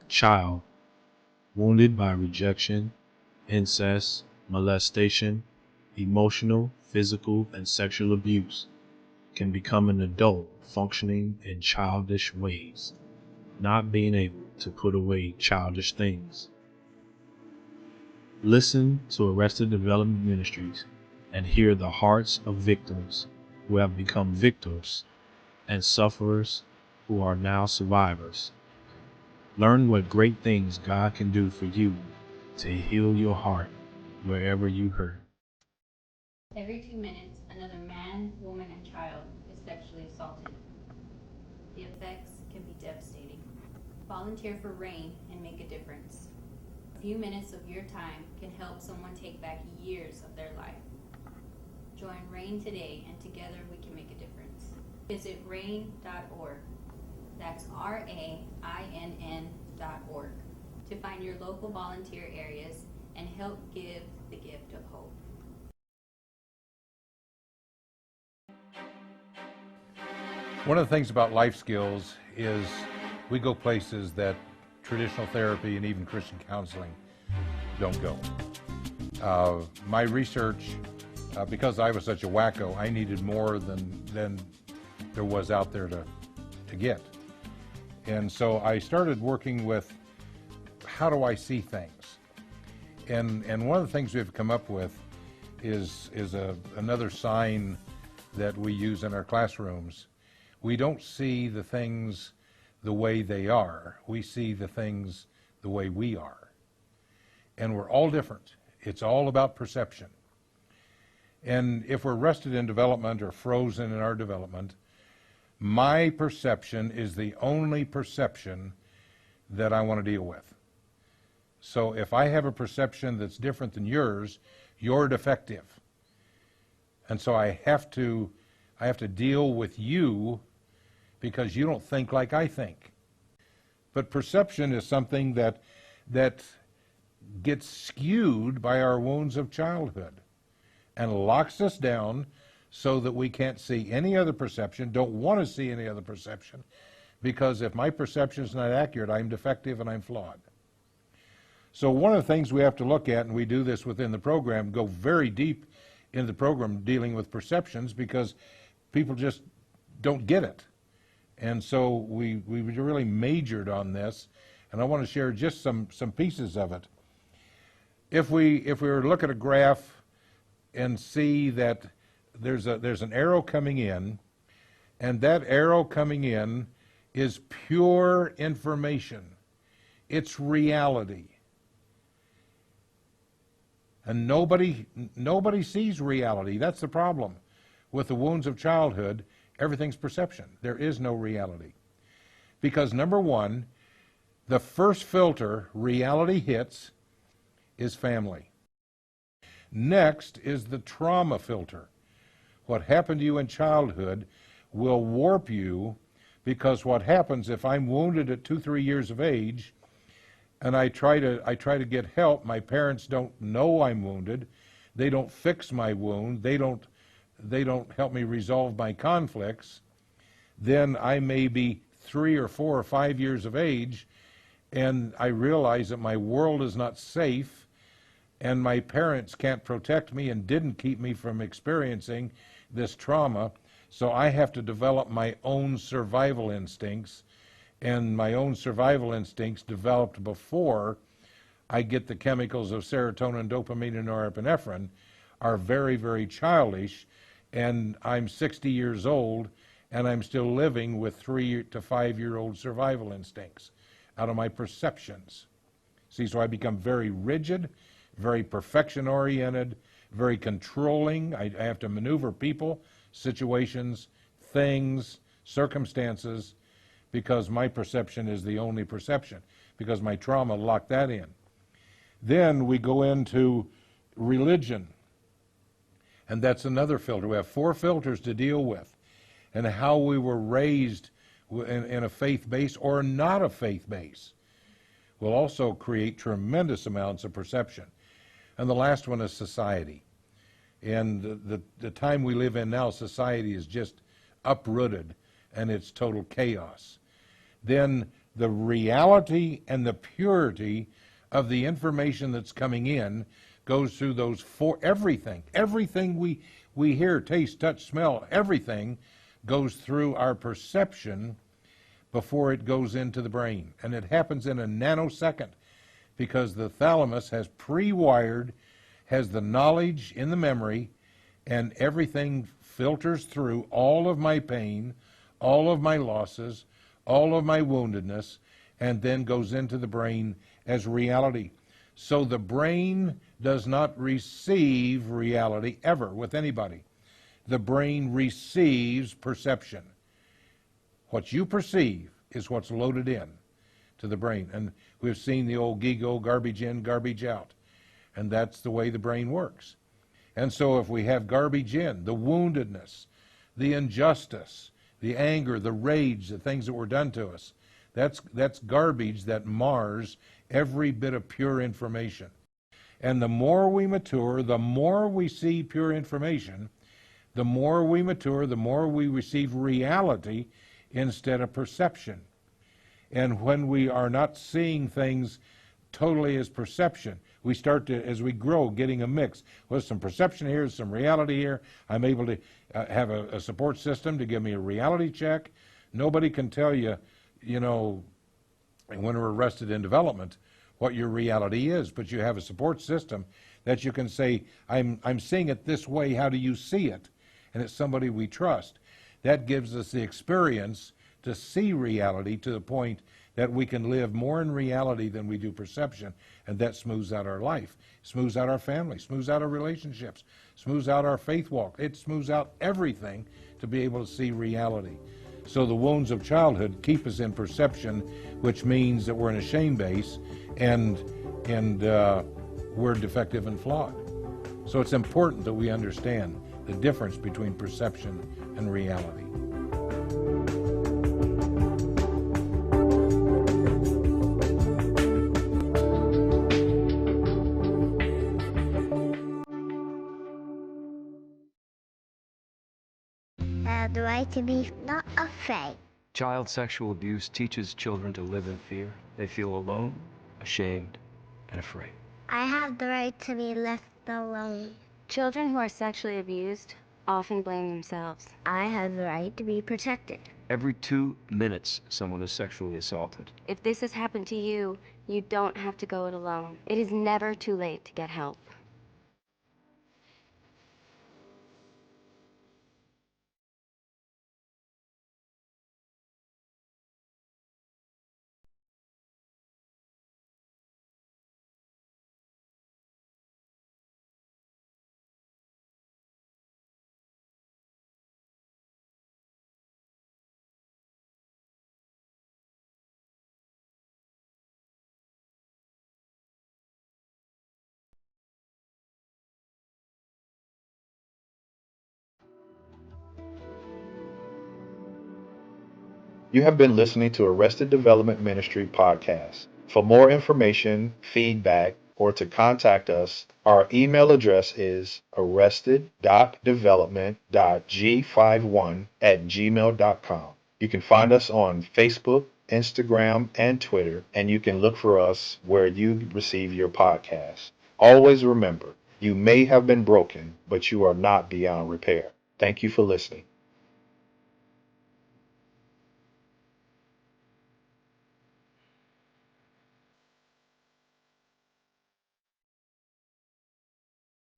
Child, wounded by rejection, incest, molestation, emotional, physical, and sexual abuse, can become an adult functioning in childish ways, not being able to put away childish things. Listen to Arrested Development Ministries and hear the hearts of victims who have become victors and sufferers who are now survivors. Learn what great things God can do for you to heal your heart wherever you hurt. Every 2 minutes, another man, woman, and child is sexually assaulted. The effects can be devastating. Volunteer for RAIN and make a difference. A few minutes of your time can help someone take back years of their life. Join RAIN today, and together we can make a difference. Visit RAIN.org. That's RAINN.org to find your local volunteer areas and help give the gift of hope. One of the things about life skills is we go places that traditional therapy and even Christian counseling don't go. My research, because I was such a wacko, I needed more than there was out there to get. And so I started working with how do I see things? And one of the things we've come up with is another sign that we use in our classrooms. We don't see the things the way they are. We see the things the way we are. And we're all different. It's all about perception. And if we're arrested in development or frozen in our development, my perception is the only perception that I want to deal with. So if I have a perception that's different than yours, you're defective. And so I have to deal with you because you don't think like I think. But perception is something that gets skewed by our wounds of childhood and locks us down so that we can't see any other perception, don't want to see any other perception, because if my perception is not accurate, I'm defective and I'm flawed. So one of the things we have to look at, and we do this within the program, go very deep in the program dealing with perceptions because people just don't get it. And so we really majored on this, and I want to share just some pieces of it. If we were to look at a graph and see that there's an arrow coming in, and that arrow coming in is pure information. It's reality. And nobody sees reality. That's the problem. With the wounds of childhood, everything's perception. There is no reality. Because number one, the first filter reality hits is family. Next is the trauma filter. What happened to you in childhood will warp you, because what happens if I'm wounded at 2-3 years of age and I try to get help, my parents don't know I'm wounded, they don't fix my wound, they don't help me resolve my conflicts, then I may be 3 or 4 or 5 years of age, and I realize that my world is not safe, and my parents can't protect me and didn't keep me from experiencing this trauma, so I have to develop my own survival instincts, and my own survival instincts developed before I get the chemicals of serotonin, dopamine, and norepinephrine are very, very childish, and I'm 60 years old, and I'm still living with 3 to 5 year old survival instincts out of my perceptions. See, so I become very rigid, very perfection oriented, very controlling. I have to maneuver people, situations, things, circumstances, because my perception is the only perception, because my trauma locked that in. Then we go into religion, and that's another filter. We have 4 filters to deal with, and how we were raised in a faith base or not a faith base will also create tremendous amounts of perception. And the last one is society. And the time we live in now, society is just uprooted and it's total chaos. Then The reality and the purity of the information that's coming in goes through those four, everything we hear, taste, touch, smell, everything goes through our perception before it goes into the brain. And it happens in a nanosecond because the thalamus has pre-wired, has the knowledge in the memory, and everything filters through all of my pain, all of my losses, all of my woundedness, and then goes into the brain as reality. So the brain does not receive reality ever with anybody. The brain receives perception. What you perceive is what's loaded in to the brain. And we've seen the old GIGO, garbage in, garbage out. And that's the way the brain works. And so if we have garbage in, the woundedness, the injustice, the anger, the rage, the things that were done to us, that's garbage that mars every bit of pure information. And the more we mature, the more we see pure information, the more we mature, the more we receive reality instead of perception. And when we are not seeing things totally as perception, we start to, as we grow, getting a mix. Well, some perception here, some reality here. I'm able to have a support system to give me a reality check. Nobody can tell you, you know, when we're arrested in development, what your reality is, but you have a support system that you can say, I'm seeing it this way, how do you see it? And it's somebody we trust. That gives us the experience to see reality to the point that we can live more in reality than we do perception, and that smooths out our life, smooths out our family, smooths out our relationships, smooths out our faith walk. It smooths out everything to be able to see reality. So the wounds of childhood keep us in perception, which means that we're in a shame base and we're defective and flawed. So it's important that we understand the difference between perception and reality. The right to be not afraid. Child sexual abuse teaches children to live in fear. They feel alone, ashamed, and afraid. I have the right to be left alone. Children who are sexually abused often blame themselves. I have the right to be protected. Every 2 minutes, someone is sexually assaulted. If this has happened to you, you don't have to go it alone. It is never too late to get help. You have been listening to Arrested Development Ministry podcast. For more information, feedback, or to contact us, our email address is arrested.development.g51@gmail.com. You can find us on Facebook, Instagram, and Twitter, and you can look for us where you receive your podcast. Always remember, you may have been broken, but you are not beyond repair. Thank you for listening.